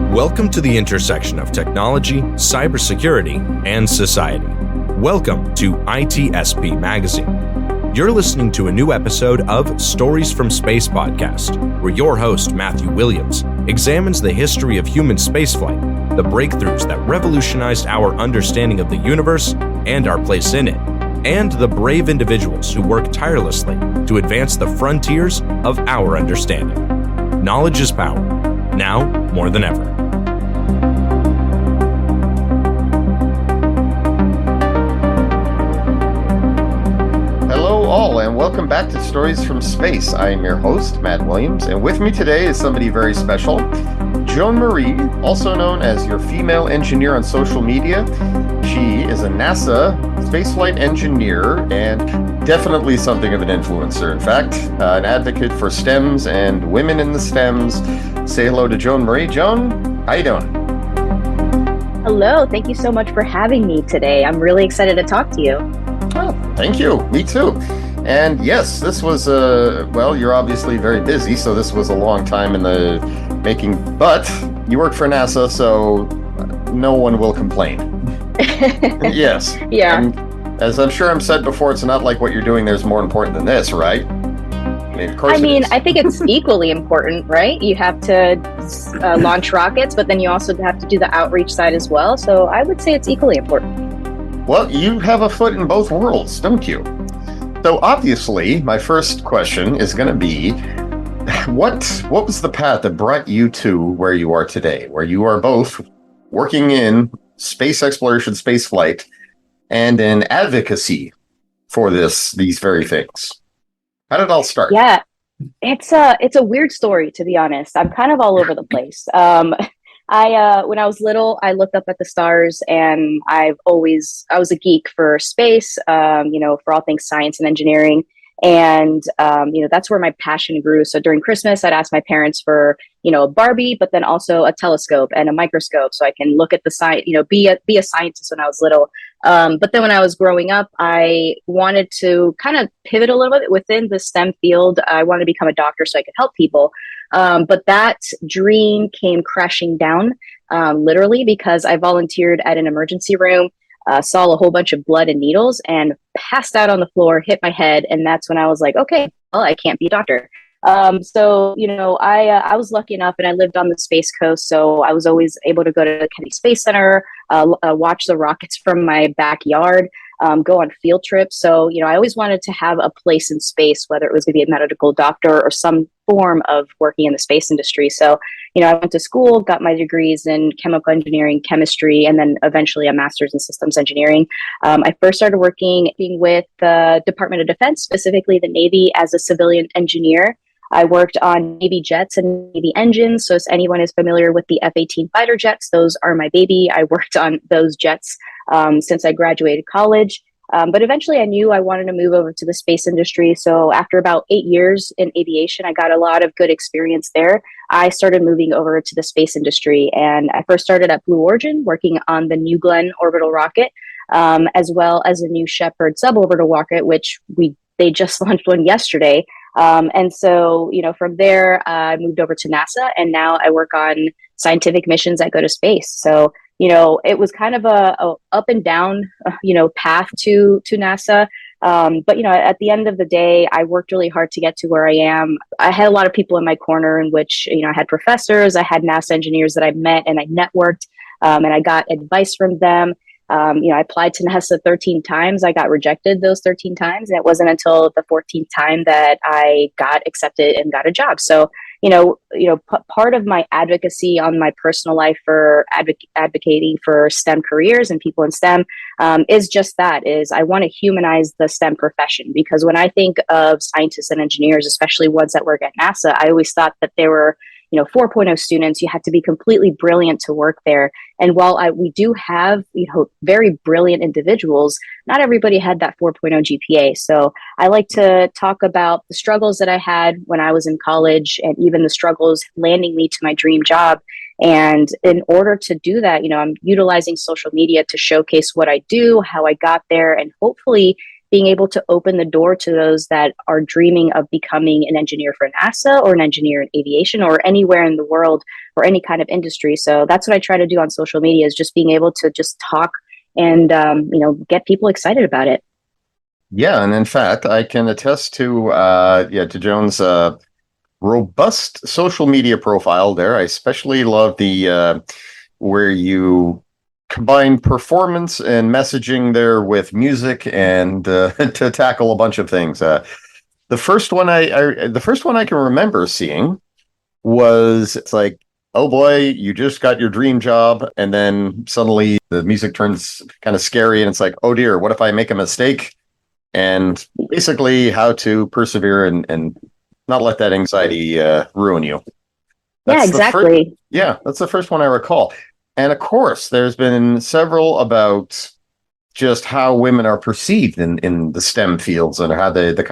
Welcome to the intersection of technology, cybersecurity, and society. Welcome to ITSP Magazine. You're listening to a new episode of Stories from Space podcast, where your host, Matthew Williams, examines the history of human spaceflight, the breakthroughs that revolutionized our understanding of the universe and our place in it, and the brave individuals who work tirelessly to advance the frontiers of our understanding. Knowledge is power, now more than ever. Hello all, and welcome back to Stories from Space. I am your host, Matt Williams, and with me today is somebody very special, Joan Marie, also known as your female engineer on social media. She is a NASA spaceflight engineer and definitely something of an influencer. In fact, an advocate for STEMs and women in the STEMs. Say hello to Joan Marie. Joan, how you doing? Hello, thank you so much for having me today. I'm really excited to talk to you. Oh, thank you. Me too. And yes, this was well, you're obviously very busy, so this was a long time in the making, but you work for NASA, so no one will complain. Yes. Yeah. And as I'm sure I'm said before, it's not like what you're doing there is more important than this, right? Of course I think it's equally important, right? You have to launch rockets, but then you also have to do the outreach side as well. So I would say it's equally important. Well, you have a foot in both worlds, don't you? So obviously, my first question is going to be, what was the path that brought you to where you are today, where you are both working in space exploration, space flight, and in advocacy for these very things? How did it all start? Yeah, it's a weird story, to be honest. I'm kind of all over the place. When I was little, I looked up at the stars, and I was a geek for space, for all things science and engineering. And, that's where my passion grew. So during Christmas, I'd ask my parents for, a Barbie, but then also a telescope and a microscope so I can look at the science, be a scientist when I was little. But then when I was growing up, I wanted to kind of pivot a little bit within the STEM field. I wanted to become a doctor so I could help people. But that dream came crashing down, literally, because I volunteered at an emergency room, saw a whole bunch of blood and needles, and passed out on the floor, hit my head. And that's when I was like, okay, well, I can't be a doctor. I was lucky enough, and I lived on the Space Coast, so I was always able to go to the Kennedy Space Center, watch the rockets from my backyard, go on field trips. So, I always wanted to have a place in space, whether it was going to be a medical doctor or some form of working in the space industry. So, I went to school, got my degrees in chemical engineering, chemistry, and then eventually a master's in systems engineering. I first started working with the Department of Defense, specifically the Navy, as a civilian engineer. I worked on Navy jets and Navy engines. So if anyone is familiar with the F-18 fighter jets, those are my baby. I worked on those jets since I graduated college. But eventually I knew I wanted to move over to the space industry. So after about 8 years in aviation, I got a lot of good experience there. I started moving over to the space industry. And I first started at Blue Origin, working on the New Glenn orbital rocket, as well as a New Shepard suborbital rocket, which they just launched one yesterday. And so, from there, I moved over to NASA, and now I work on scientific missions that go to space. So, it was kind of a up and down, path to NASA. But, at the end of the day, I worked really hard to get to where I am. I had a lot of people in my corner in which, I had professors, I had NASA engineers that I met and I networked, and I got advice from them. I applied to NASA 13 times. I got rejected those 13 times. And it wasn't until the 14th time that I got accepted and got a job. So, part of my advocacy on my personal life for advocating for STEM careers and people in STEM is just that, is I want to humanize the STEM profession. Because when I think of scientists and engineers, especially ones that work at NASA, I always thought that they were 4.0 students. You had to be completely brilliant to work there. And while we do have, very brilliant individuals, not everybody had that 4.0 GPA. So I like to talk about the struggles that I had when I was in college, and even the struggles landing me to my dream job. And in order to do that, I'm utilizing social media to showcase what I do, how I got there, and hopefully being able to open the door to those that are dreaming of becoming an engineer for NASA or an engineer in aviation or anywhere in the world or any kind of industry. So that's what I try to do on social media, is just being able to just talk and get people excited about it. Yeah, and in fact, I can attest to to Joan's robust social media profile there. I especially love the where you combine performance and messaging there with music and to tackle a bunch of things. The first one the first one I can remember seeing was, it's like, oh boy, you just got your dream job, and then suddenly the music turns kind of scary, and it's like, oh dear, what if I make a mistake? And basically how to persevere and not let that anxiety ruin you. Yeah, exactly. That's the first one I recall. And of course, there's been several about just how women are perceived in the STEM fields, and how the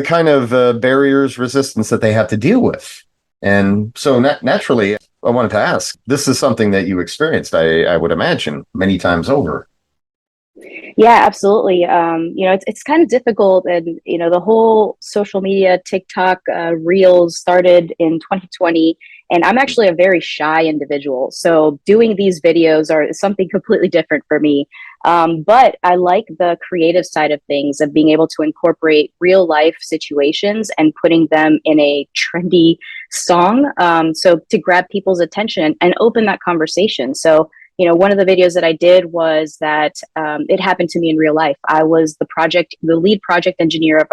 kind of barriers, resistance that they have to deal with. And so naturally, I wanted to ask, this is something that you experienced, I would imagine, many times over. Yeah, absolutely. It's kind of difficult, and the whole social media TikTok reels started in 2020, and I'm actually a very shy individual. So doing these videos are something completely different for me. But I like the creative side of things, of being able to incorporate real life situations and putting them in a trendy song. So to grab people's attention and open that conversation. So one of the videos that I did was that it happened to me in real life. I was the lead project engineer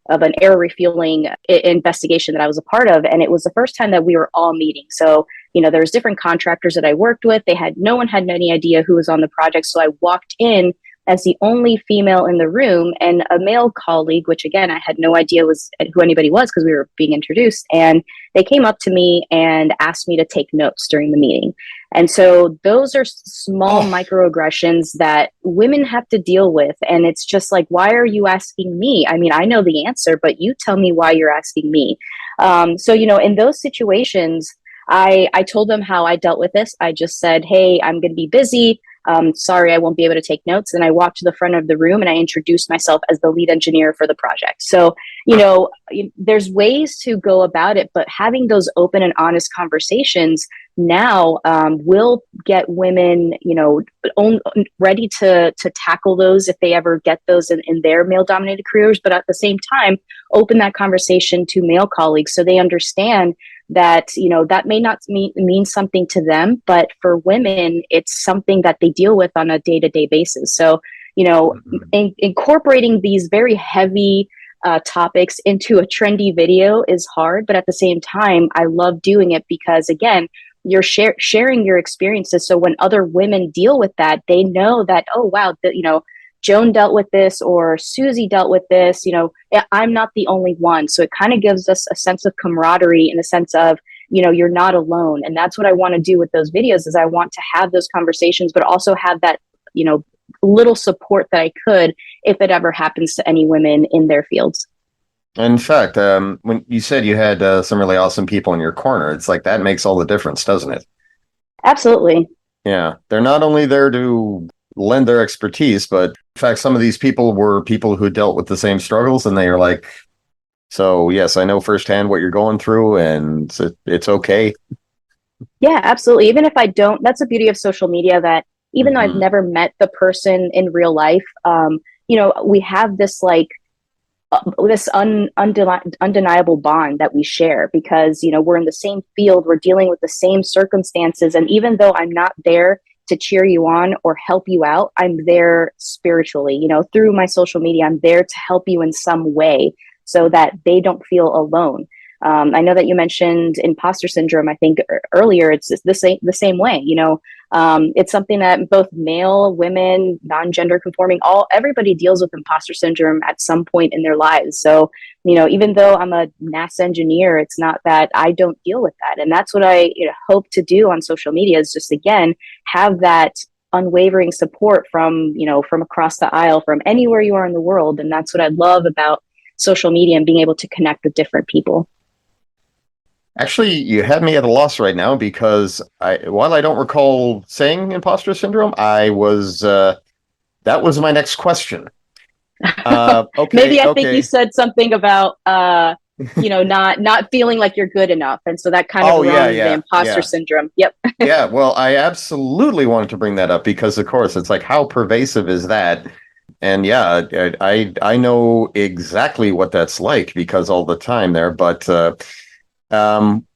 of an air refueling investigation that I was a part of, and it was the first time that we were all meeting. So there was different contractors that I worked with. No one had any idea who was on the project, so I walked in as the only female in the room, and a male colleague, which again I had no idea who anybody was because we were being introduced, and they came up to me and asked me to take notes during the meeting. And so those are small microaggressions that women have to deal with. And it's just like, why are you asking me? I mean, I know the answer, but you tell me why you're asking me. In those situations, I told them how I dealt with this. I just said, hey, I'm going to be busy. Sorry, I won't be able to take notes. And I walked to the front of the room and I introduced myself as the lead engineer for the project. So, there's ways to go about it, but having those open and honest conversations now will get women, ready to tackle those if they ever get those in their male dominated careers. But at the same time, open that conversation to male colleagues so they understand that that may not mean something to them, but for women it's something that they deal with on a day-to-day basis. So incorporating these very heavy topics into a trendy video is hard, but at the same time I love doing it because, again, you're sharing your experiences, so when other women deal with that, they know that, oh wow, Joan dealt with this, or Susie dealt with this, I'm not the only one. So it kind of gives us a sense of camaraderie, in a sense of, you're not alone. And that's what I want to do with those videos, is I want to have those conversations, but also have that, little support that I could, if it ever happens to any women in their fields. In fact, when you said you had some really awesome people in your corner, it's like that makes all the difference, doesn't it? Absolutely. Yeah. They're not only there to lend their expertise, but in fact, some of these people were people who dealt with the same struggles, and they are like, so yes, I know firsthand what you're going through, and it's okay. Yeah, absolutely. Even if I don't, that's the beauty of social media, that even though I've never met the person in real life, we have this undeniable bond that we share, because we're in the same field, we're dealing with the same circumstances, and even though I'm not there to cheer you on or help you out, I'm there spiritually, through my social media. I'm there to help you in some way so that they don't feel alone. I know that you mentioned imposter syndrome, I think earlier. It's the same way, it's something that both male, women, non-gender conforming, everybody deals with imposter syndrome at some point in their lives. So, even though I'm a NASA engineer, it's not that I don't deal with that. And that's what I hope to do on social media, is just, again, have that unwavering support from across the aisle, from anywhere you are in the world. And that's what I love about social media, and being able to connect with different people. Actually, you had me at a loss right now, because while I don't recall saying imposter syndrome, that was my next question. Maybe Okay, I think you okay. said something about not feeling like you're good enough, and so that kind of Oh yeah, runs the yeah, imposter yeah. syndrome. Yep. Yeah, well, I absolutely wanted to bring that up because, of course, it's like how pervasive is that? And yeah, I know exactly what that's like because all the time there. But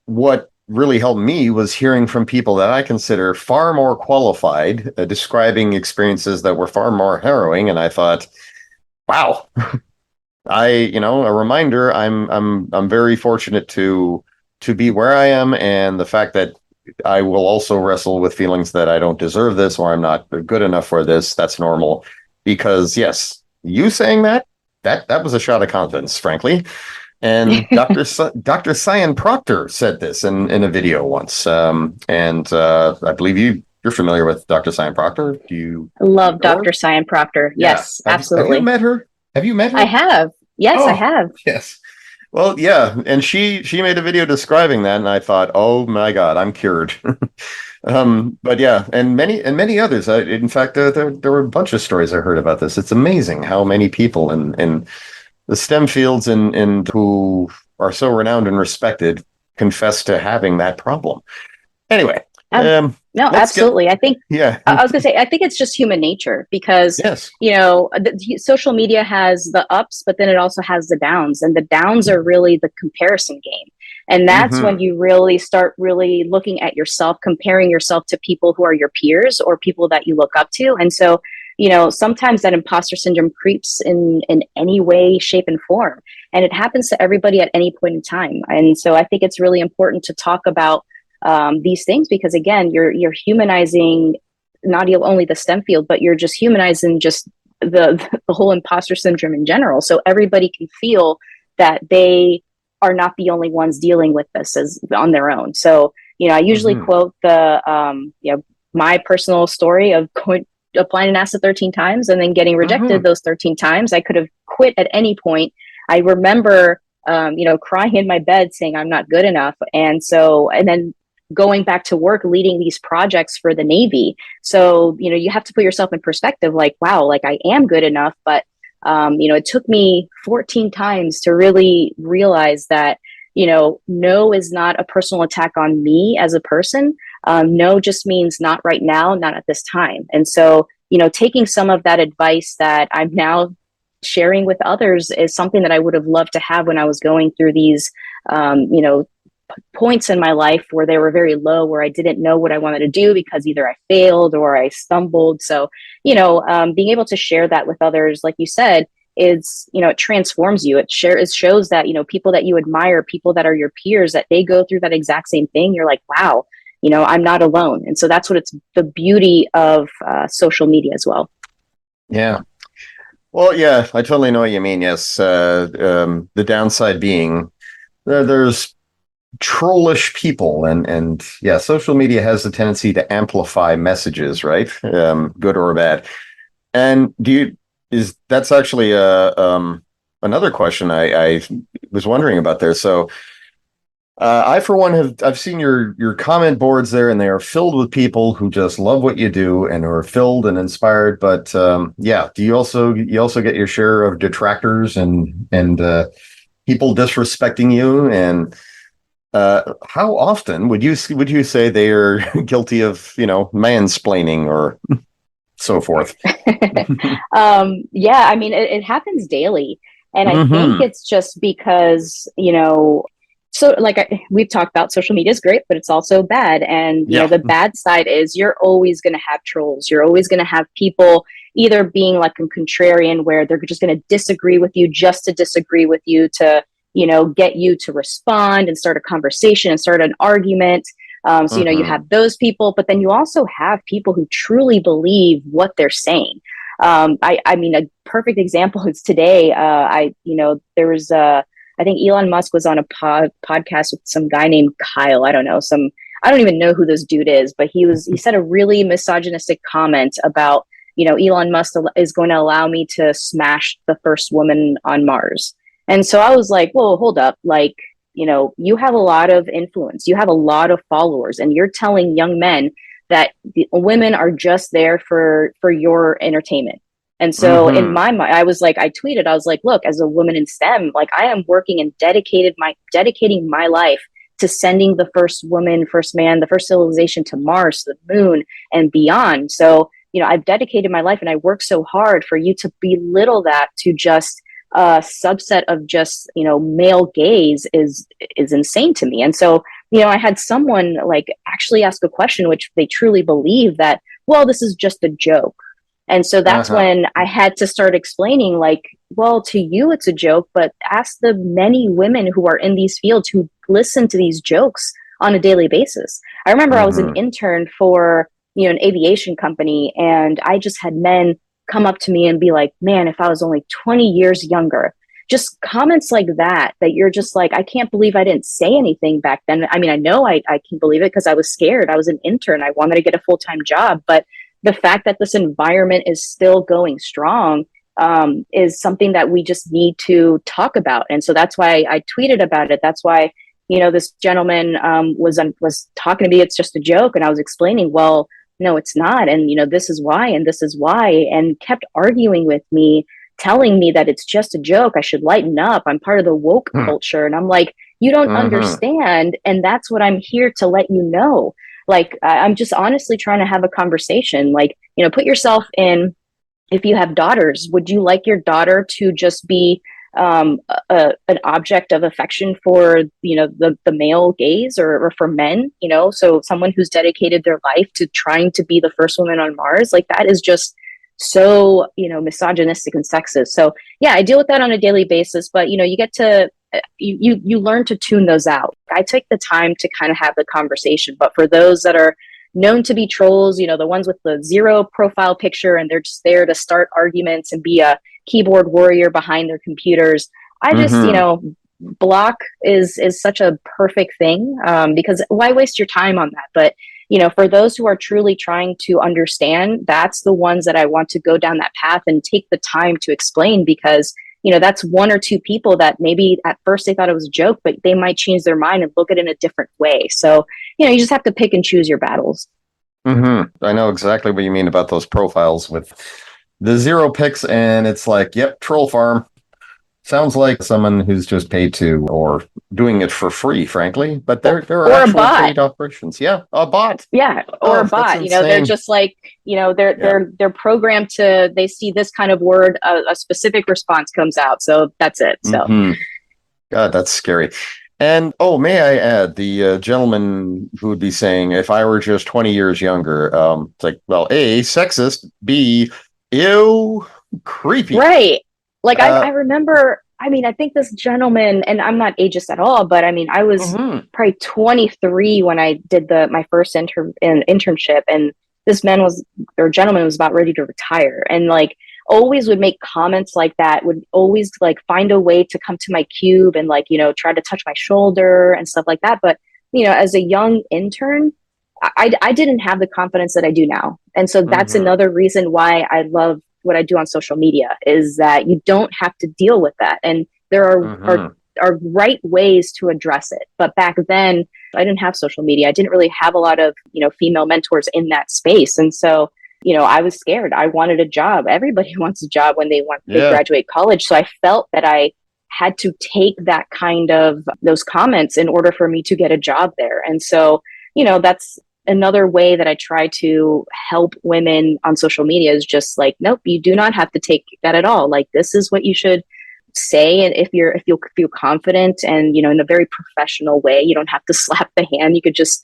what really helped me was hearing from people that I consider far more qualified, describing experiences that were far more harrowing. And I thought, wow, a reminder. I'm very fortunate to be where I am, and the fact that I will also wrestle with feelings that I don't deserve this or I'm not good enough for this. That's normal. Because yes, you saying that was a shot of confidence, frankly. And Dr. Cyan Proctor said this in a video once. And I believe you're familiar with Dr. Cyan Proctor. Do you Love know her? Dr. Cyan Proctor. Yeah. Yes, Have you absolutely. met her? Have you met I her? have. Yes, I Oh, have. yes. Well, yeah, and she made a video describing that, and I thought, oh my God, I'm cured. But yeah, and many others. In fact, there were a bunch of stories I heard about this. It's amazing how many people in the STEM fields and who are so renowned and respected confess to having that problem. Anyway, Um, no, let's get absolutely. I think yeah, I was going to say, I think it's just human nature because, yes, social media has the ups, but then it also has the downs, and the downs are really the comparison game. And that's when mm-hmm, you really start really looking at yourself, comparing yourself to people who are your peers or people that you look up to. And so, sometimes that imposter syndrome creeps in any way, shape, and form. And it happens to everybody at any point in time. And so I think it's really important to talk about these things because again, you're humanizing not only the STEM field, but you're just humanizing just the whole imposter syndrome in general. So everybody can feel that they are not the only ones dealing with this as on their own. So I usually mm-hmm, quote my personal story of applying to NASA 13 times and then getting mm-hmm. rejected those 13 times. I could have quit at any point. I remember crying in my bed saying I'm not good enough. And then going back to work, leading these projects for the Navy. So, you have to put yourself in perspective, like, wow, like I am good enough. But, it took me 14 times to really realize that, no is not a personal attack on me as a person. No just means not right now, not at this time. And so, taking some of that advice that I'm now sharing with others is something that I would have loved to have when I was going through these, points in my life where they were very low, where I didn't know what I wanted to do because either I failed or I stumbled. So, being able to share that with others, like you said, is, it transforms you. It shows that, people that you admire, people that are your peers, that they go through that exact same thing. You're like, wow, I'm not alone. And so that's what it's the beauty of social media as well. Yeah. Well, yeah, I totally know what you mean. Yes, the downside being there's trollish people, and yeah, social media has the tendency to amplify messages, right? Good or bad. And is that's actually another question I was wondering about there. So I, for one, I've seen your comment boards there, and they are filled with people who just love what you do and who are filled and inspired. But yeah, do you also get your share of detractors and people disrespecting you? And how often would you say they are guilty of mansplaining or so forth? Yeah, I mean, it happens daily. And I think Hmm. it's just because, so like we've talked about, social media is great, but it's also bad. And, Yeah. the bad side is you're always going to have trolls. You're always going to have people either being like a contrarian where they're just going to disagree with you just to disagree with you to, get you to respond and start a conversation and start an argument. So, you Hmm. have those people, but then you also have people who truly believe what they're saying. I mean, a perfect example is today. There was I think Elon Musk was on a podcast with some guy named Kyle. I don't even know who this dude is, but he said a really misogynistic comment about, Elon Musk is going to allow me to smash the first woman on Mars. And so I was like, whoa, hold up. Like, you have a lot of influence, you have a lot of followers, and you're telling young men that the women are just there for your entertainment. And so in my mind, I was like, I tweeted, I was like, look, as a woman in STEM, like I am working and dedicating my life to sending the first woman, first man, the first civilization to Mars, the moon, and beyond. So, I've dedicated my life and I work so hard. For you to belittle that to just a subset of just, male gaze is insane to me. And so, I had someone like actually ask a question, which they truly believe that, well, this is just a joke. And so that's when I had to start explaining, like, well, to you, it's a joke, but ask the many women who are in these fields who listen to these jokes on a daily basis. I remember I was an intern for, an aviation company, and I just had men come up to me and be like, man, if I was only 20 years younger, just comments like that you're just like, I can't believe I didn't say anything back then. I mean, I know I can believe it because I was scared. I was an intern. I wanted to get a full-time job, but the fact that this environment is still going strong is something that we just need to talk about. And so that's why I tweeted about it. That's why, this gentleman was talking to me. It's just a joke. And I was explaining, well, no, it's not. And, this is why, and this is why, and kept arguing with me, telling me that it's just a joke. I should lighten up. I'm part of the woke culture. And I'm like, you don't understand. And that's what I'm here to let you know. Like, I'm just honestly trying to have a conversation. Like, put yourself in, if you have daughters, would you like your daughter to just be an object of affection for, the male gaze or for men, so someone who's dedicated their life to trying to be the first woman on Mars, like that is just so, misogynistic and sexist. So yeah, I deal with that on a daily basis, but, you get to, you learn to tune those out. I take the time to kind of have the conversation, but for those that are known to be trolls, the ones with the zero profile picture and they're just there to start arguments and be a keyboard warrior behind their computers, I just, block is such a perfect thing, because why waste your time on that? But for those who are truly trying to understand, that's the ones that I want to go down that path and take the time to explain, because that's one or two people that maybe at first they thought it was a joke, but they might change their mind and look at it in a different way. So, you just have to pick and choose your battles. I know exactly what you mean about those profiles with the zero pics, and it's like, yep, troll farm. Sounds like someone who's just paid to, or doing it for free, frankly. But there are actual paid operations. Yeah, a bot. Yeah, or a bot. They're just like, they're programmed to. They see this kind of word, a specific response comes out. So that's it. So, God, that's scary. And may I add, the gentleman who would be saying, if I were just 20 years younger, it's like, well, A, sexist, B, ew, creepy. Right. Like, I remember, I think this gentleman, and I'm not ageist at all, but I was probably 23 when I did my first internship, and this gentleman was about ready to retire, and like always would make comments like that, would always like find a way to come to my cube and like, try to touch my shoulder and stuff like that. But, as a young intern, I didn't have the confidence that I do now. And so that's another reason why I love what I do on social media, is that you don't have to deal with that. And there are right ways to address it. But back then I didn't have social media. I didn't really have a lot of, female mentors in that space. And so, I was scared. I wanted a job. Everybody wants a job when they graduate college. So I felt that I had to take that kind of those comments in order for me to get a job there. And so, that's another way that I try to help women on social media, is just like, nope, you do not have to take that at all. Like, this is what you should say. And if you feel confident and, in a very professional way, you don't have to slap the hand. You could just,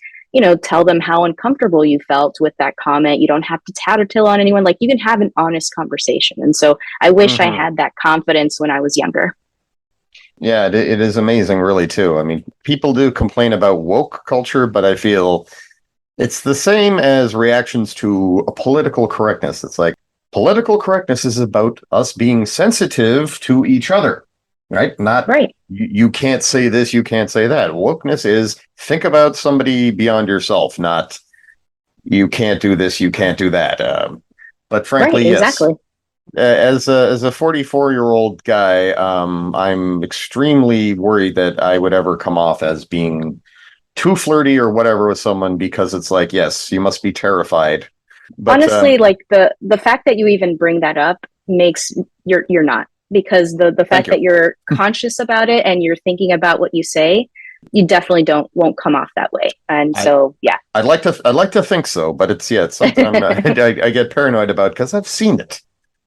tell them how uncomfortable you felt with that comment. You don't have to tattletale on anyone. Like, you can have an honest conversation. And so I wish I had that confidence when I was younger. Yeah, it is amazing, really, too. People do complain about woke culture, but I feel it's the same as reactions to a political correctness. It's like, political correctness is about us being sensitive to each other, right? Not right. You can't say this, you can't say that. Wokeness is think about somebody beyond yourself, not you can't do this, you can't do that. But frankly, right, exactly. Yes. As a 44-year-old guy, I'm extremely worried that I would ever come off as being too flirty or whatever with someone, because it's like, yes, you must be terrified. But, honestly, like the fact that you even bring that up makes you're not, because the fact that you're conscious about it and you're thinking about what you say, you definitely won't come off that way. And so, yeah. I'd like to think so, but it's something I get paranoid about because I've seen it.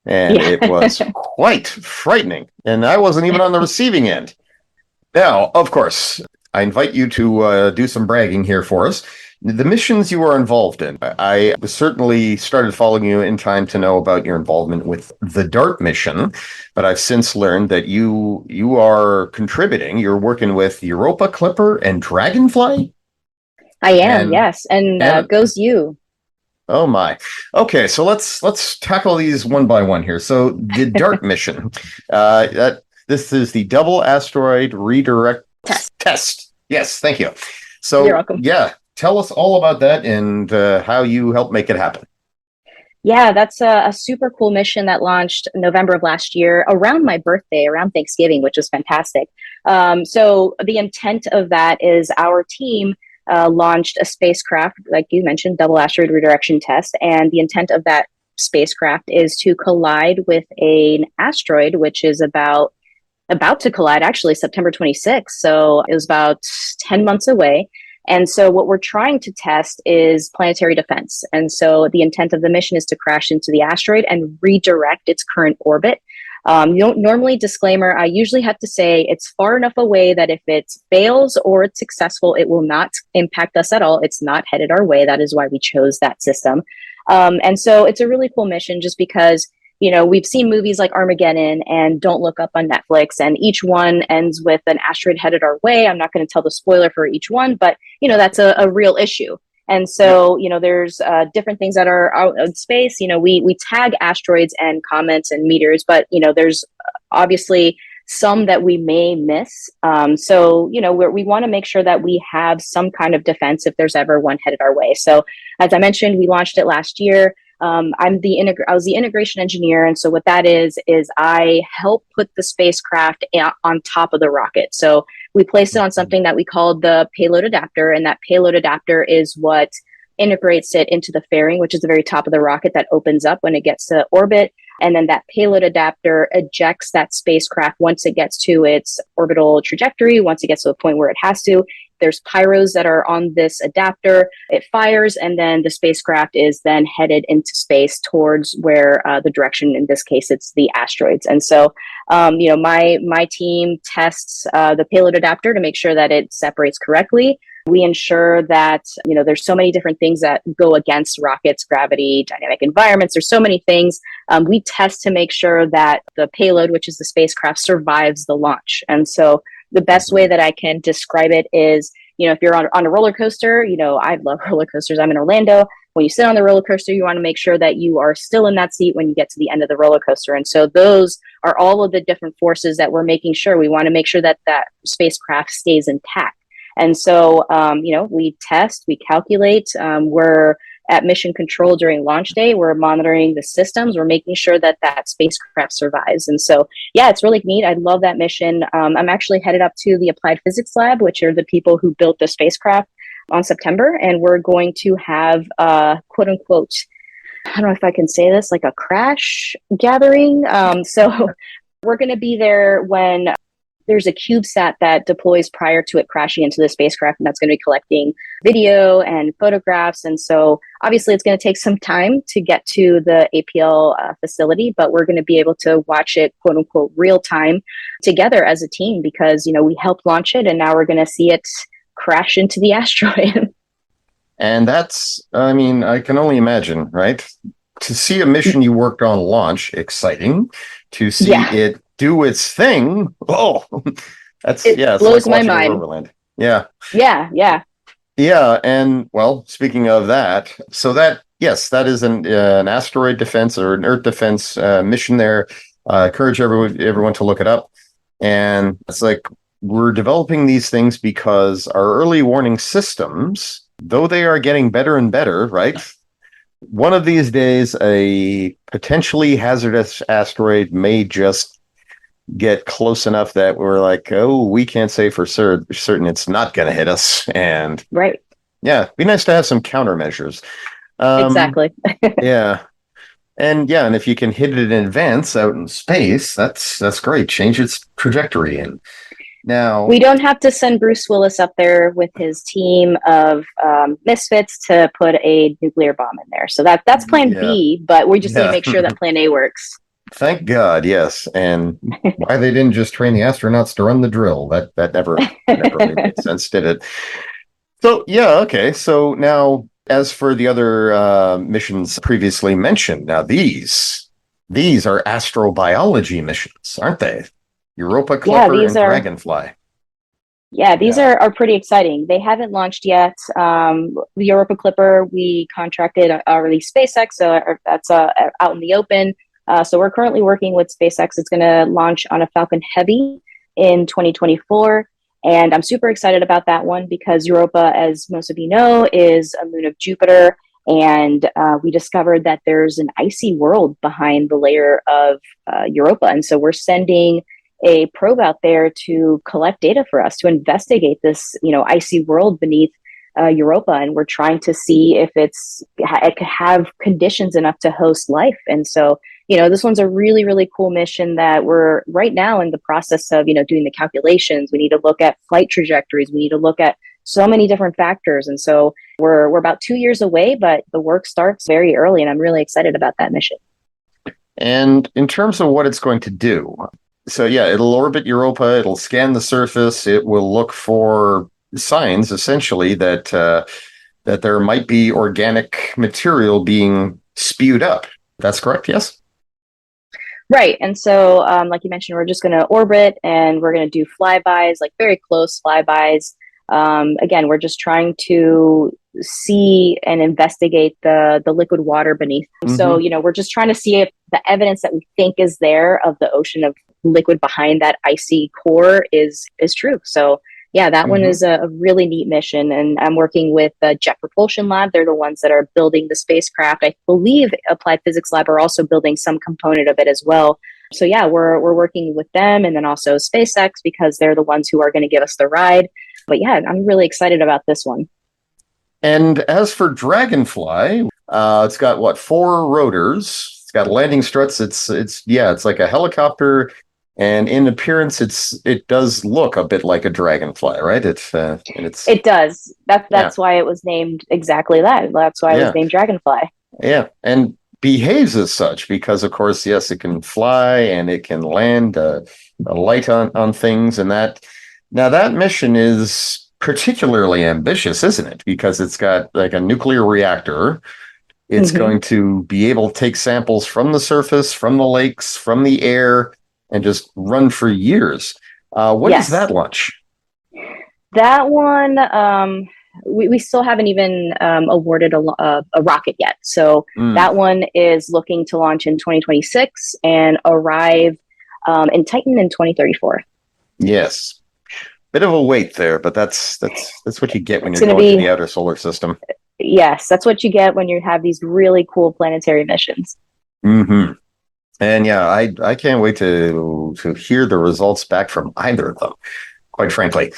And it was quite frightening. And I wasn't even on the receiving end. Now, of course, I invite you to do some bragging here for us. The missions you were involved in, I certainly started following you in time to know about your involvement with the DART mission, but I've since learned that you are contributing. You're working with Europa Clipper and Dragonfly? I am, yes. And goes you. Oh my. Okay, so let's tackle these one by one here. So the DART mission, this is the Double Asteroid Redirect Test. Yes, thank you. So you're welcome. Yeah, tell us all about that and how you helped make it happen. Yeah, that's a super cool mission that launched November of last year around my birthday, around Thanksgiving, which was fantastic. So the intent of that is our team launched a spacecraft, like you mentioned, Double Asteroid Redirection Test. And the intent of that spacecraft is to collide with an asteroid, which is about to collide, actually, September 26th. So it was about 10 months away. And so what we're trying to test is planetary defense. And so the intent of the mission is to crash into the asteroid and redirect its current orbit. You don't normally, disclaimer, I usually have to say it's far enough away that if it fails or it's successful, it will not impact us at all. It's not headed our way. That is why we chose that system. And so it's a really cool mission just because, we've seen movies like Armageddon and Don't Look Up on Netflix, and each one ends with an asteroid headed our way. I'm not going to tell the spoiler for each one, but, that's a real issue. And so, there's different things that are out in space. We tag asteroids and comets and meteors, but, there's obviously some that we may miss. So, we want to make sure that we have some kind of defense if there's ever one headed our way. So, as I mentioned, we launched it last year. I was the integration engineer. And so what that is I help put the spacecraft on top of the rocket. So we placed it on something that we called the payload adapter. And that payload adapter is what integrates it into the fairing, which is the very top of the rocket that opens up when it gets to orbit. And then that payload adapter ejects that spacecraft once it gets to its orbital trajectory, once it gets to the point where it has to. There's pyros that are on this adapter. It fires, and then the spacecraft is then headed into space towards where the direction, in this case, it's the asteroids. And so, my team tests the payload adapter to make sure that it separates correctly. We ensure that, there's so many different things that go against rockets, gravity, dynamic environments. There's so many things. We test to make sure that the payload, which is the spacecraft, survives the launch. And so the best way that I can describe it is, if you're on a roller coaster, I love roller coasters. I'm in Orlando. When you sit on the roller coaster, you want to make sure that you are still in that seat when you get to the end of the roller coaster. And so those are all of the different forces that we're making sure. We want to make sure that that spacecraft stays intact. And so, we test, we calculate, we're at mission control during launch day. We're monitoring the systems. We're making sure that that spacecraft survives. And so, yeah, it's really neat. I love that mission. I'm actually headed up to the Applied Physics Lab, which are the people who built the spacecraft, on September. And we're going to have, quote unquote, I don't know if I can say this, like a crash gathering. So we're going to be there when there's a CubeSat that deploys prior to it crashing into the spacecraft, and that's going to be collecting video and photographs. And so obviously it's going to take some time to get to the APL facility, but we're going to be able to watch it, quote unquote, real time together as a team because, we helped launch it and now we're going to see it crash into the asteroid. And that's, I can only imagine, right? To see a mission you worked on launch, exciting. To see it do its thing. Oh, it blows my mind. Yeah. And well, speaking of that, so that is an asteroid defense or an Earth defense mission there. Encourage everyone to look it up. And it's like we're developing these things because our early warning systems, though they are getting better and better, right? One of these days, a potentially hazardous asteroid may just get close enough that we're like, oh, we can't say for certain it's not going to hit us. And right. Yeah, be nice to have some countermeasures. Exactly. Yeah. And yeah, and if you can hit it in advance out in space, that's great. Change its trajectory. And now, We don't have to send Bruce Willis up there with his team of misfits to put a nuclear bomb in there. So that's plan yeah, B, but we just need to yeah. make sure that plan A works. Thank God, yes. And why they didn't just train the astronauts to run the drill? That never really made sense, did it? So yeah, okay. So now, as for the other missions previously mentioned, now these are astrobiology missions, aren't they? Europa Yeah, Clipper these and are Dragonfly. Yeah, these Yeah. are pretty exciting. They haven't launched yet. The Europa Clipper, we contracted already SpaceX, so that's out in the open. So we're currently working with SpaceX. It's going to launch on a Falcon Heavy in 2024. And I'm super excited about that one because Europa, as most of you know, is a moon of Jupiter. And we discovered that there's an icy world behind the layer of Europa. And so we're sending a probe out there to collect data for us to investigate this, icy world beneath Europa, and we're trying to see if it could have conditions enough to host life. And so, this one's a really, really cool mission that we're right now in the process of, doing the calculations. We need to look at flight trajectories. We need to look at so many different factors. And so we're about 2 years away, but the work starts very early, and I'm really excited about that mission. And in terms of what it's going to do, so yeah, it'll orbit Europa, it'll scan the surface, it will look for signs essentially that there might be organic material being spewed up. That's correct, yes? Right. And so, like you mentioned, we're just going to orbit and we're going to do flybys, like very close flybys. Again, we're just trying to see and investigate the liquid water beneath. Mm-hmm. So, we're just trying to see if the evidence that we think is there of the ocean of liquid behind that icy core is true. So, yeah, that one is a really neat mission. And I'm working with the Jet Propulsion Lab. They're the ones that are building the spacecraft. I believe Applied Physics Lab are also building some component of it as well. So yeah, we're working with them, and then also SpaceX, because they're the ones who are going to give us the ride. But yeah, I'm really excited about this one. And as for Dragonfly, it's got what, 4 rotors. It's got landing struts. It's like a helicopter. And in appearance, it does look a bit like a dragonfly, right? It does. That's why it was named exactly that. That's why it was named Dragonfly. Yeah, and behaves as such because, of course, yes, it can fly and it can land a light on things, and that. Now that mission is particularly ambitious, isn't it? Because it's got like a nuclear reactor. It's going to be able to take samples from the surface, from the lakes, from the air, and just run for years. When is that launch? That one, we still haven't even awarded a rocket yet. So that one is looking to launch in 2026 and arrive in Titan in 2034. Yes. Bit of a wait there, but that's what you get when you're going to the outer solar system. Yes, that's what you get when you have these really cool planetary missions. Mm-hmm. And yeah, I can't wait to hear the results back from either of them, quite frankly.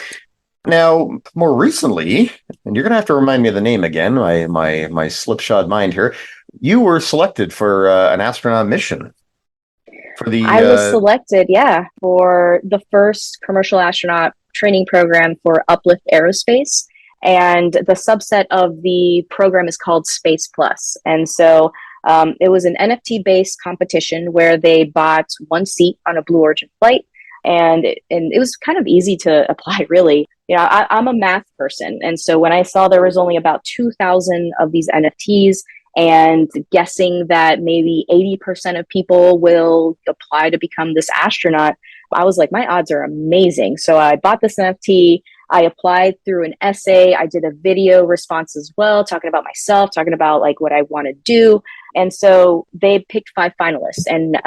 Now, more recently, and you're gonna have to remind me of the name again, my slipshod mind here. You were selected for an astronaut mission. I was selected, for the first commercial astronaut training program for Uplift Aerospace. And the subset of the program is called Space Plus. And so it was an NFT-based competition where they bought one seat on a Blue Origin flight. And it was kind of easy to apply, really. I'm a math person. And so when I saw there was only about 2,000 of these NFTs, and guessing that maybe 80% of people will apply to become this astronaut, I was like, my odds are amazing. So I bought this NFT. I applied through an essay. I did a video response as well, talking about myself, talking about like what I want to do. And so they picked 5 finalists. And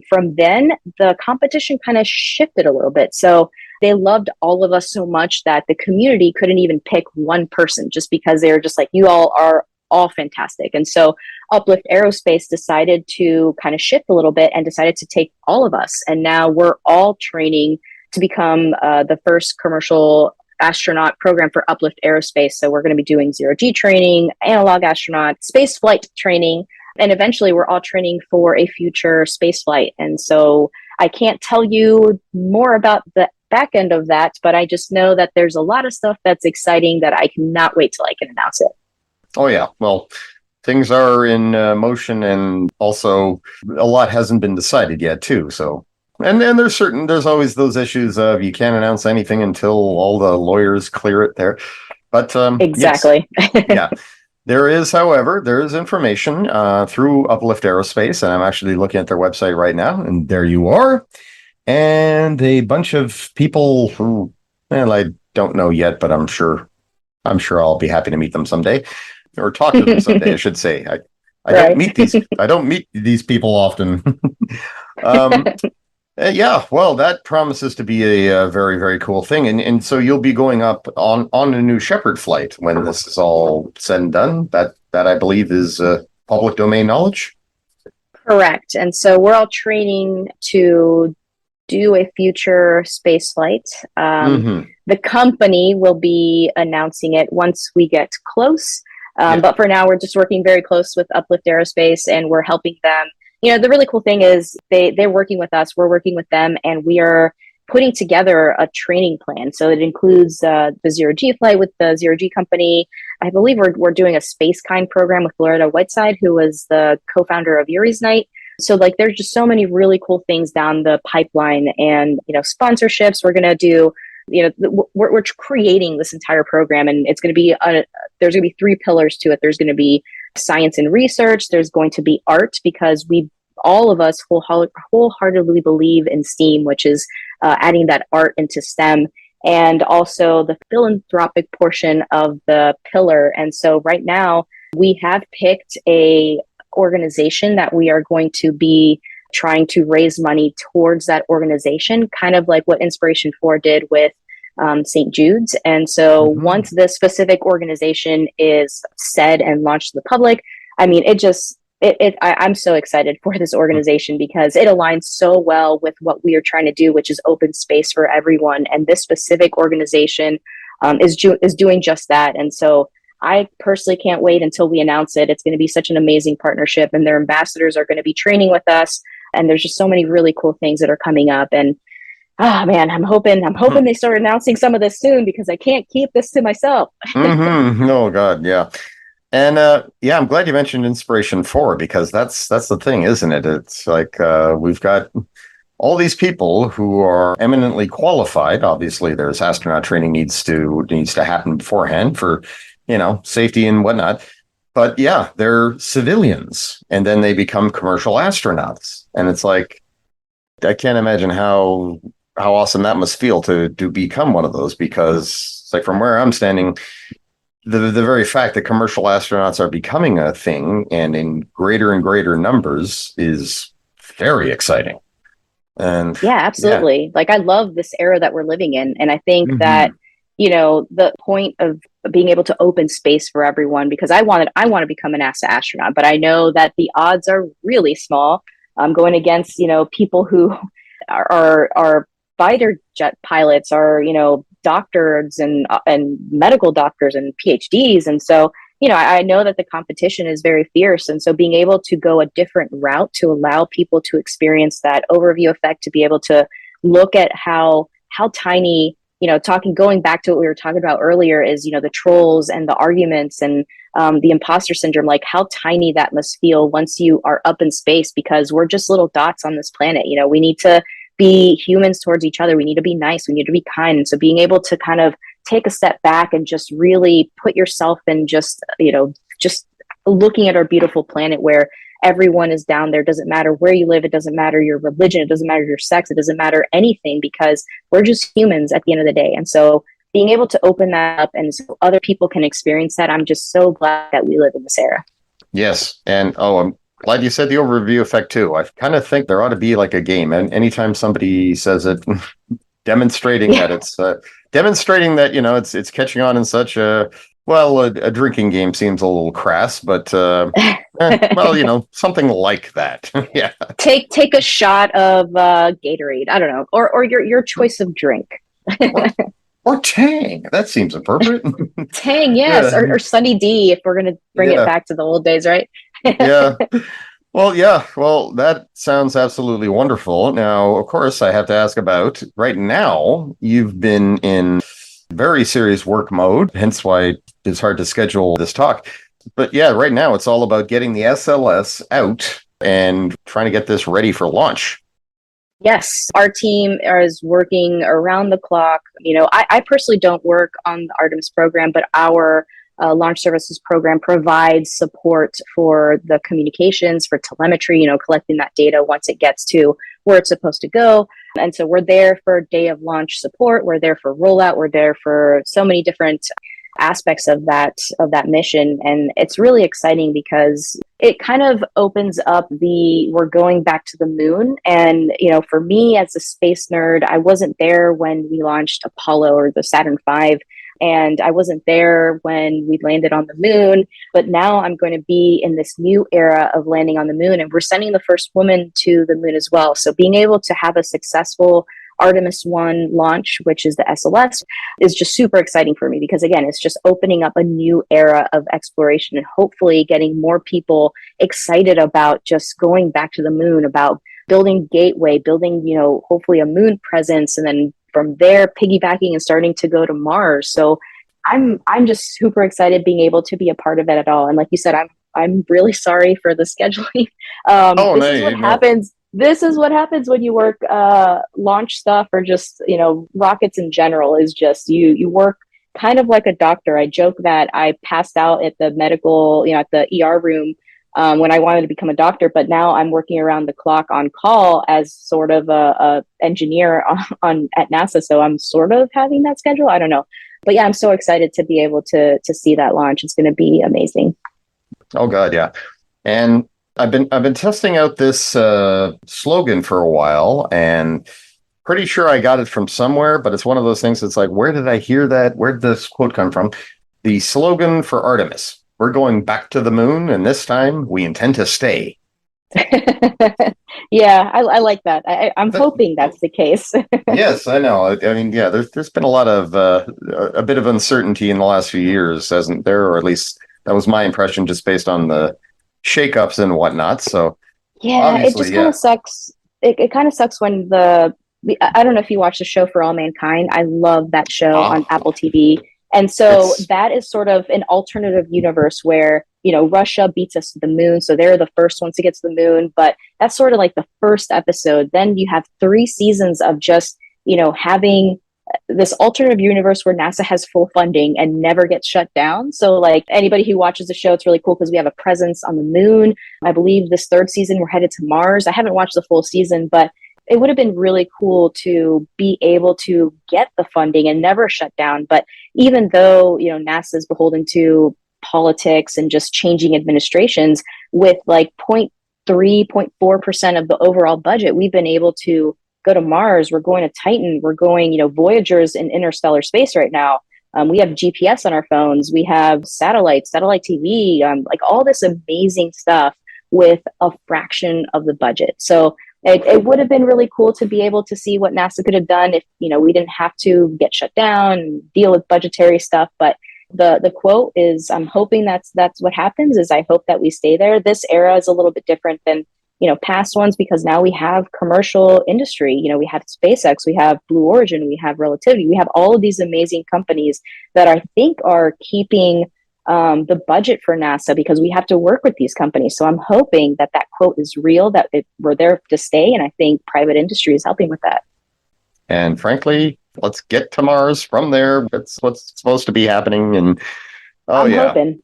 from then, the competition kind of shifted a little bit. So they loved all of us so much that the community couldn't even pick one person, just because they were just like, you all are all fantastic. And so Uplift Aerospace decided to kind of shift a little bit and decided to take all of us. And now we're all training to become the first commercial astronaut program for Uplift Aerospace. So we're going to be doing 0G training, analog astronaut, space flight training. And eventually we're all training for a future space flight. And so I can't tell you more about the back end of that, but I just know that there's a lot of stuff that's exciting that I cannot wait till I can announce it. Oh, yeah. Well, things are in motion, and also a lot hasn't been decided yet, too. So, and then there's always those issues of you can't announce anything until all the lawyers clear it there. But exactly. Yes, yeah. However, there is information through Uplift Aerospace, and I'm actually looking at their website right now, and there you are. And a bunch of people who, well, I don't know yet, but I'm sure I'll be happy to meet them someday, or talk to them someday, I should say. I don't meet these people often. Yeah, well, that promises to be a very, very cool thing. And so you'll be going up on a New Shepard flight when this is all said and done. That I believe is public domain knowledge. Correct. And so we're all training to do a future space flight. The company will be announcing it once we get close. But for now, we're just working very close with Uplift Aerospace, and we're helping them. You know, the really cool thing is they're working with us, we're working with them, and we are putting together a training plan. So it includes the Zero G flight with the Zero G company. I believe we're doing a Space Kind program with Loretta Whiteside, who was the co-founder of Yuri's Night. So like there's just so many really cool things down the pipeline, and, you know, sponsorships. We're going to do, you know, we're creating this entire program, and it's going to be, there's going to be 3 pillars to it. There's going to be science and research. There's going to be art, because all of us wholeheartedly believe in STEAM, which is adding that art into STEM, and also the philanthropic portion of the pillar. And so right now we have picked a organization that we are going to be trying to raise money towards that organization, kind of like what Inspiration 4 did with St. Jude's. And so once this specific organization is said and launched to the public, I mean, I'm so excited for this organization because it aligns so well with what we are trying to do, which is open space for everyone. And this specific organization is doing just that. And so I personally can't wait until we announce it. It's going to be such an amazing partnership, and their ambassadors are going to be training with us. And there's just so many really cool things that are coming up. And man, I'm hoping they start announcing some of this soon, because I can't keep this to myself. Oh God, yeah. And yeah, I'm glad you mentioned Inspiration 4, because that's the thing, isn't it? It's like we've got all these people who are eminently qualified. Obviously, there's astronaut training needs to happen beforehand for, you know, safety and whatnot. But yeah, they're civilians, and then they become commercial astronauts, and it's like, I can't imagine how awesome that must feel to become one of those, because it's like, from where I'm standing, the very fact that commercial astronauts are becoming a thing, and in greater and greater numbers, is very exciting. And yeah, absolutely. Yeah. Like, I love this era that we're living in. And I think that, you know, the point of being able to open space for everyone, because I want to become a NASA astronaut, but I know that the odds are really small. Going against, you know, people who are fighter jet pilots, are, you know, doctors and medical doctors and PhDs. And so, you know, I know that the competition is very fierce. And so being able to go a different route to allow people to experience that overview effect, to be able to look at how tiny, you know, going back to what we were talking about earlier, is, you know, the trolls and the arguments and the imposter syndrome, like how tiny that must feel once you are up in space, because we're just little dots on this planet. You know, we need to be humans towards each other. We need to be nice. We need to be kind. And so being able to kind of take a step back and just really put yourself in, just, you know, just looking at our beautiful planet where everyone is down there. It doesn't matter where you live. It doesn't matter your religion. It doesn't matter your sex. It doesn't matter anything, because we're just humans at the end of the day. And so being able to open that up and so other people can experience that, I'm just so glad that we live in this era. Yes. And I'm glad you said the overview effect too. I kind of think there ought to be like a game, and anytime somebody says it, demonstrating that you know, it's catching on in such a drinking game seems a little crass, but well, you know, something like that. Yeah. Take a shot of Gatorade. I don't know, or your choice of drink. Or Tang. That seems appropriate. Tang, yes. Or Sunny D, if we're going to bring it back to the old days, right? Yeah. Well, yeah. Well, that sounds absolutely wonderful. Now, of course, I have to ask about right now, you've been in very serious work mode, hence why it's hard to schedule this talk. But yeah, right now it's all about getting the SLS out and trying to get this ready for launch. Yes, our team is working around the clock. I personally don't work on the Artemis program, but our launch services program provides support for the communications, for telemetry, collecting that data once it gets to where it's supposed to go. And so we're there for day of launch support. We're there for rollout. We're there for so many different aspects of that mission, and it's really exciting because it kind of opens up the we're going back to the moon. And for me as a space nerd, I wasn't there when we launched Apollo or the Saturn V, and I wasn't there when we landed on the moon, but now I'm going to be in this new era of landing on the moon, and we're sending the first woman to the moon as well. So being able to have a successful Artemis 1 launch, which is the SLS, is just super exciting for me because, again, it's just opening up a new era of exploration and hopefully getting more people excited about just going back to the moon, about building Gateway, building, hopefully a moon presence, and then from there piggybacking and starting to go to Mars. So I'm just super excited being able to be a part of it at all. And like you said, I'm really sorry for the scheduling. Oh, This no, is what no. happens. This is what happens when you work launch stuff or just rockets in general. Is just you work kind of like a doctor. I joke that I passed out at the medical, at the ER room when I wanted to become a doctor, but now I'm working around the clock on call as sort of a engineer on at NASA. So I'm sort of having that schedule. I don't know, but yeah, I'm so excited to be able to see that launch. It's going to be amazing. Oh God, yeah. And I've been testing out this slogan for a while, and pretty sure I got it from somewhere, but it's one of those things that's like, where did I hear that? Where did this quote come from? The slogan for Artemis: "We're going back to the moon, and this time we intend to stay." Yeah, I like that. I'm hoping that's the case. Yes, I know. I mean, yeah, there's been a lot of a bit of uncertainty in the last few years, hasn't there? Or at least that was my impression, just based on the shakeups and whatnot. So Yeah, it obviously, just kind yeah. of sucks. It kind of sucks when I don't know if you watch the show For All Mankind. I love that show on Oh, Apple TV. And so it's that is sort of an alternative universe where, Russia beats us to the moon. So they're the first ones to get to the moon. But that's sort of like the first episode. Then you have 3 seasons of just, having this alternative universe where NASA has full funding and never gets shut down. So like anybody who watches the show, it's really cool because we have a presence on the moon. I believe this third season we're headed to Mars. I haven't watched the full season, but it would have been really cool to be able to get the funding and never shut down. But even though, NASA is beholden to politics and just changing administrations, with like 0.3, 0.4% of the overall budget, we've been able to go to Mars. We're going to Titan. We're going, Voyager's in interstellar space right now. We have GPS on our phones. We have satellites, satellite TV, like all this amazing stuff with a fraction of the budget. So it would have been really cool to be able to see what NASA could have done if, we didn't have to get shut down and deal with budgetary stuff. But the quote is, I'm hoping that's what happens. Is I hope that we stay there. This era is a little bit different than past ones because now we have commercial industry. We have SpaceX, we have Blue Origin, we have Relativity, we have all of these amazing companies that I think are keeping the budget for NASA because we have to work with these companies. So I'm hoping that quote is real, that we're there to stay. And I think private industry is helping with that. And frankly, let's get to Mars from there. That's what's supposed to be happening. And oh I'm yeah. hoping.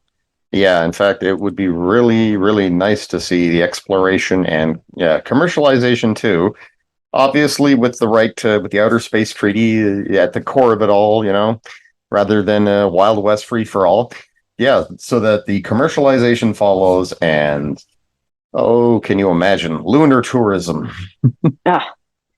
Yeah, in fact, it would be really, really nice to see the exploration and commercialization too. Obviously, with the right to with the Outer Space Treaty at the core of it all, rather than Wild West free for all. Yeah, so that the commercialization follows, and oh, can you imagine lunar tourism? Ah,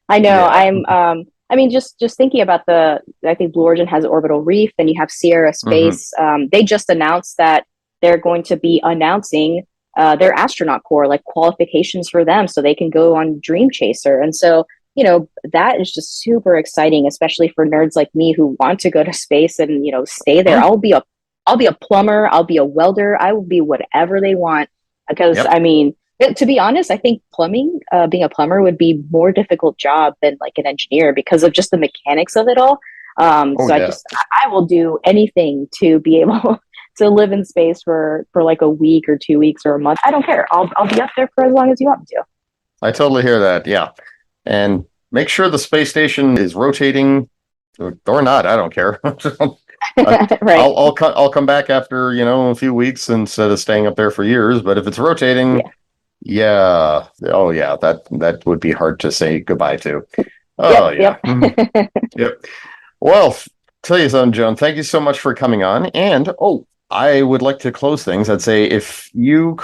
I know. Yeah. I mean, just thinking about I think Blue Origin has Orbital Reef, and you have Sierra Hmm. Space. They just announced that they're going to be announcing their astronaut corps, like qualifications for them, so they can go on Dream Chaser. And so, that is just super exciting, especially for nerds like me who want to go to space and stay there. I'll be a plumber. I'll be a welder. I will be whatever they want. Because Yep. I mean, to be honest, I think plumbing, being a plumber would be more difficult job than like an engineer because of just the mechanics of it all. Oh So yeah. I will do anything to be able to live in space for like a week or 2 weeks or a month. I don't care. I'll be up there for as long as you want me to. I totally hear that. Yeah. And make sure the space station is rotating or not. I don't care. Right. I'll come back after, a few weeks instead of staying up there for years. But if it's rotating, Yeah. yeah. Oh yeah, that would be hard to say goodbye to. Oh Yep. yeah. Yep. Well, tell you something, Joan. Thank you so much for coming on. And I would like to close things. I'd say if you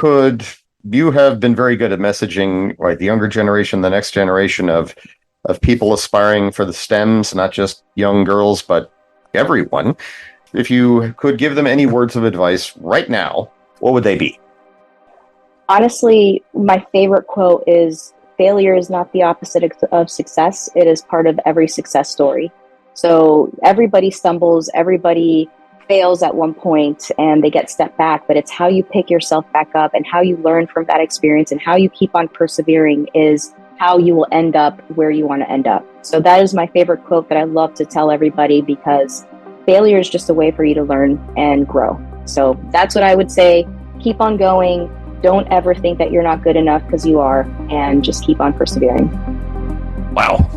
have been very good at messaging, right, the younger generation, the next generation of people aspiring for the STEMs, not just young girls, but everyone. If you could give them any words of advice right now, what would they be? Honestly, my favorite quote is failure is not the opposite of success. It is part of every success story. So everybody stumbles, everybody fails at one point and they get stepped back, but it's how you pick yourself back up and how you learn from that experience and how you keep on persevering is how you will end up where you want to end up. So that is my favorite quote that I love to tell everybody because failure is just a way for you to learn and grow. So that's what I would say. Keep on going. Don't ever think that you're not good enough because you are, and just keep on persevering. Wow.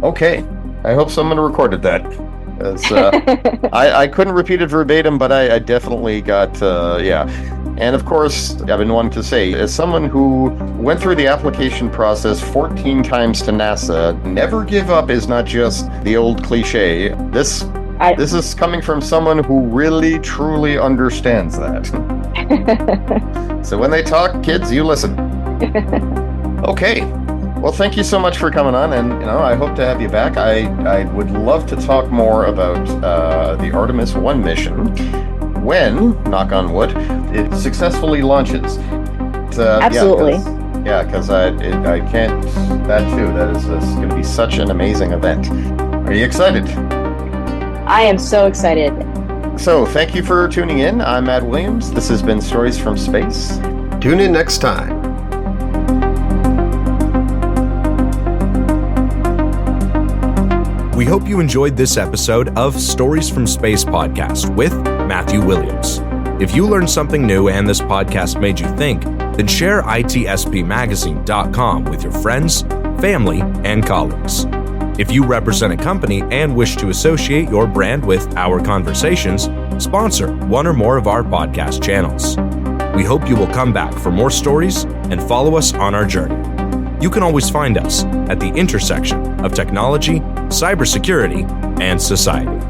Okay. I hope someone recorded that. I couldn't repeat it verbatim, but I definitely got, yeah. And of course, I've been wanting to say, as someone who went through the application process 14 times to NASA, never give up is not just the old cliche. This is coming from someone who really, truly understands that. So when they talk, kids, you listen. Okay. Well, thank you so much for coming on, and I hope to have you back. I would love to talk more about the Artemis 1 mission when, knock on wood, it successfully launches. Absolutely. Yeah, because I can't. That too. That is going to be such an amazing event. Are you excited? I am so excited. So, thank you for tuning in. I'm Matt Williams. This has been Stories from Space. Tune in next time. We hope you enjoyed this episode of Stories from Space podcast with Matthew Williams. If you learned something new and this podcast made you think, then share itspmagazine.com with your friends, family, and colleagues. If you represent a company and wish to associate your brand with our conversations, sponsor one or more of our podcast channels. We hope you will come back for more stories and follow us on our journey. You can always find us at the intersection of technology, cybersecurity, and society.